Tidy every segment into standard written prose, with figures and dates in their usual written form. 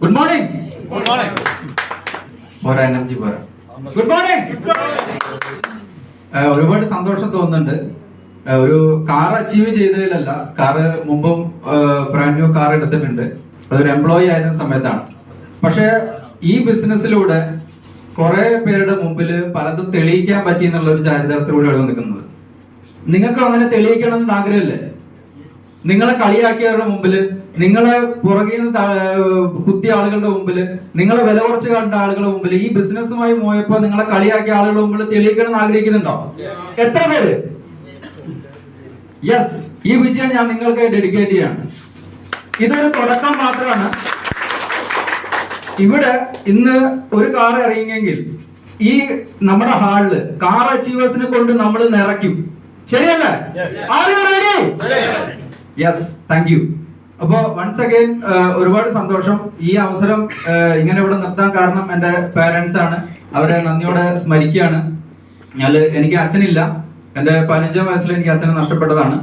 Good morning. Good morning. പോരാ, energy പോരാ. Good morning. ഒരുപാട് സന്തോഷം തോന്നുന്നുണ്ട്. ഒരു കാർ അച്ചീവ് ചെയ്തതിലല്ല, കാറ് മുമ്പും ബ്രാൻഡ് ന്യൂ കാർ എടുത്തിട്ടുണ്ട്. അതൊരു എംപ്ലോയി ആയിരുന്ന സമയത്താണ്. പക്ഷെ ഈ ബിസിനസ്സിലൂടെ കുറെ പേരുടെ മുമ്പിൽ പലതും തെളിയിക്കാൻ പറ്റി എന്നുള്ള ഒരു ചരിത്രത്തിലൂടെയാണ് നിൽക്കുന്നത്. നിങ്ങൾക്ക് അങ്ങനെ തെളിയിക്കണം എന്ന് ആഗ്രഹമില്ലേ? നിങ്ങളെ കളിയാക്കിയവരുടെ മുമ്പില്, നിങ്ങളെ പുറകിൽ നിന്ന് കുത്തിയ ആളുകളുടെ മുമ്പില്, നിങ്ങളെ വില കുറച്ച് കണ്ട ആളുകളുടെ മുമ്പിൽ, ഈ ബിസിനസ്സുമായി പോയപ്പോ നിങ്ങളെ കളിയാക്കിയ ആളുകളുടെ മുമ്പിൽ തെളിയിക്കണം എന്ന് ആഗ്രഹിക്കുന്നുണ്ടോ? എത്ര പേര്? യെസ്, ഈ വിജയം ഞാൻ നിങ്ങൾക്ക് ഡെഡിക്കേറ്റ് ചെയ്യാണ്. ഇതൊരു തുടക്കം മാത്രമാണ്. ഇവിടെ ഇന്ന് ഒരു കാർ ഇറങ്ങിയെങ്കിൽ ഈ നമ്മുടെ ഹാളില് കാർ അച്ചീവേഴ്സിനെ കൊണ്ട് നമ്മൾ നിറയ്ക്കും. ശരിയല്ലേ? Are you ready? Yes, thank you. അപ്പോ വൺസ് അഗൈൻ ഒരുപാട് സന്തോഷം. ഈ അവസരം ഇങ്ങനെ ഇവിടെ നിർത്താൻ കാരണം എന്റെ പാരന്റ്സ് ആണ്. അവരെ നന്ദിയോടെ സ്മരിക്കുകയാണ്. എനിക്ക് അച്ഛനില്ല. എന്റെ 15 വയസ്സിൽ എനിക്ക് അച്ഛനെ നഷ്ടപ്പെട്ടതാണ്.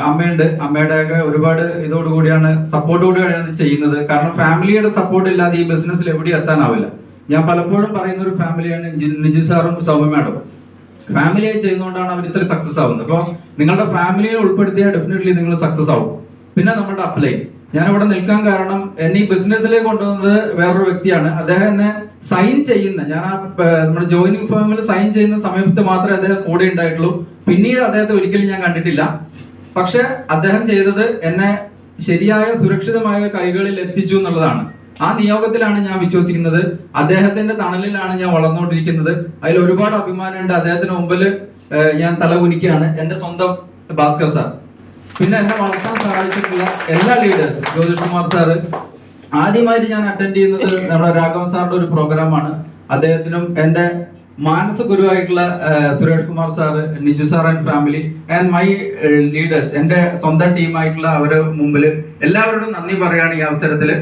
അമ്മയുണ്ട്. അമ്മയുടെ ഒക്കെ ഒരുപാട് ഇതോടുകൂടിയാണ്, സപ്പോർട്ടോടുകൂടിയാണ് ചെയ്യുന്നത്. കാരണം ഫാമിലിയുടെ സപ്പോർട്ട് ഇല്ലാതെ ഈ ബിസിനസ്സിൽ എവിടെയും എത്താനാവില്ല. ഞാൻ പലപ്പോഴും പറയുന്ന ഒരു ഫാമിലിയാണ് നിജു സാറും സൗമ്യ മാഡം. ഫാമിലിയായി ചെയ്യുന്നതുകൊണ്ടാണ് അവർ ഇത്ര സക്സസ് ആവുന്നത്. അപ്പോൾ നിങ്ങളുടെ ഫാമിലിയെ ഉൾപ്പെടുത്തിയാൽ ഡെഫിനറ്റ്ലി നിങ്ങൾ സക്സസ് ആവും. പിന്നെ നമ്മുടെ അപ്ലൈ, ഞാൻ ഇവിടെ നിൽക്കാൻ കാരണം എന്നെ ഈ ബിസിനസ്സിലേക്ക് കൊണ്ടുവന്നത് വേറൊരു വ്യക്തിയാണ്. അദ്ദേഹം എന്നെ സൈൻ ചെയ്യുന്ന, ഞാൻ നമ്മുടെ ജോയിനിങ് ഫേമിൽ സൈൻ ചെയ്യുന്ന സമയത്ത് മാത്രമേ അദ്ദേഹം കൂടെ ഉണ്ടായിട്ടുള്ളൂ. പിന്നീട് അദ്ദേഹത്തെ ഒരിക്കലും ഞാൻ കണ്ടിട്ടില്ല. പക്ഷെ അദ്ദേഹം ചെയ്തത് എന്നെ ശരിയായ സുരക്ഷിതമായ കൈകളിൽ എത്തിച്ചു എന്നുള്ളതാണ്. ആ നിയോഗത്തിലാണ് ഞാൻ വിശ്വസിക്കുന്നത്. അദ്ദേഹത്തിന്റെ തണലിലാണ് ഞാൻ വളർന്നുകൊണ്ടിരിക്കുന്നത്. അതിൽ ഒരുപാട് അഭിമാനമുണ്ട്. അദ്ദേഹത്തിന് മുമ്പിൽ ഞാൻ തല കുനിക്കുകയാണ്. എന്റെ സ്വന്തം ഭാസ്കർ സാർ, പിന്നെ എന്നെ വളർത്താൻ സഹായിച്ചിട്ടുള്ള എല്ലാ ലീഡേഴ്സ്, ജ്യോതിഷ് കുമാർ സാറ്. ആദ്യമായിട്ട് ഞാൻ അറ്റൻഡ് ചെയ്യുന്നത് നമ്മുടെ രാഘവൻ സാറിന്റെ ഒരു പ്രോഗ്രാമാണ്. അദ്ദേഹത്തിനും എന്റെ മാനസ ഗുരുവായിട്ടുള്ള Suresh Kumar sir, Niju sir and family and my leaders, എന്റെ സ്വന്തം ടീമായിട്ടുള്ള അവരുടെ മുമ്പിൽ എല്ലാവരോടും നന്ദി പറയുകയാണ് ഈ അവസരത്തില്.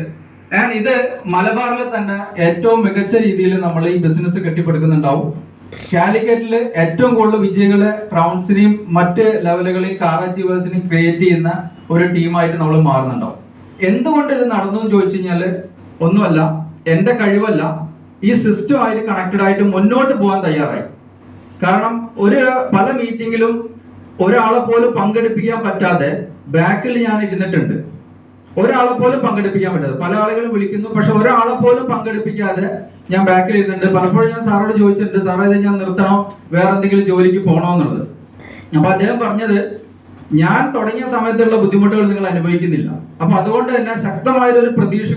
ആൻഡ് ഇത് മലബാറിൽ തന്നെ ഏറ്റവും മികച്ച രീതിയിൽ നമ്മൾ ഈ ബിസിനസ് കെട്ടിപ്പടുക്കുന്നുണ്ടാവും. കാലിക്കറ്റില് ഏറ്റവും കൂടുതൽ വിജയികളെ ക്രൗൺസിനെയും മറ്റ് ലെവലുകളെയും കാർ അച്ചീവേഴ്സിനെയും ക്രിയേറ്റ് ചെയ്യുന്ന ഒരു ടീമായിട്ട് നമ്മൾ മാറുന്നുണ്ടാവും. എന്തുകൊണ്ട് ഇത് നടന്നു എന്ന് ചോദിച്ചു കഴിഞ്ഞാല് ഒന്നുമല്ല, എന്റെ കഴിവല്ല, ഈ സിസ്റ്റമായിട്ട് കണക്റ്റഡ് ആയിട്ട് മുന്നോട്ട് പോകാൻ തയ്യാറായി. കാരണം പല മീറ്റിങ്ങിലും ഒരാളെ പോലും പങ്കെടുപ്പിക്കാൻ പറ്റാതെ ബാക്കിൽ ഞാൻ ഇരുന്നിട്ടുണ്ട്. ഒരാളെ പോലും പങ്കെടുപ്പിക്കാൻ പറ്റാതെ പല ആളുകളും വിളിക്കുന്നു, പക്ഷെ ഒരാളെ പോലും പങ്കെടുപ്പിക്കാതെ ഞാൻ ബാക്കിൽ ഇരുന്നുണ്ട്. പലപ്പോഴും ഞാൻ സാറോട് ചോദിച്ചിട്ടുണ്ട്, സാറേ ഇത് ഞാൻ നിർത്തണോ, വേറെ എന്തെങ്കിലും ജോലിക്ക് പോകണോ എന്നുള്ളത്. അപ്പൊ അദ്ദേഹം പറഞ്ഞത്, ഞാൻ തുടങ്ങിയ സമയത്തുള്ള ബുദ്ധിമുട്ടുകൾ നിങ്ങൾ അനുഭവിക്കുന്നില്ല. അപ്പൊ അതുകൊണ്ട് തന്നെ ശക്തമായൊരു പ്രതീക്ഷ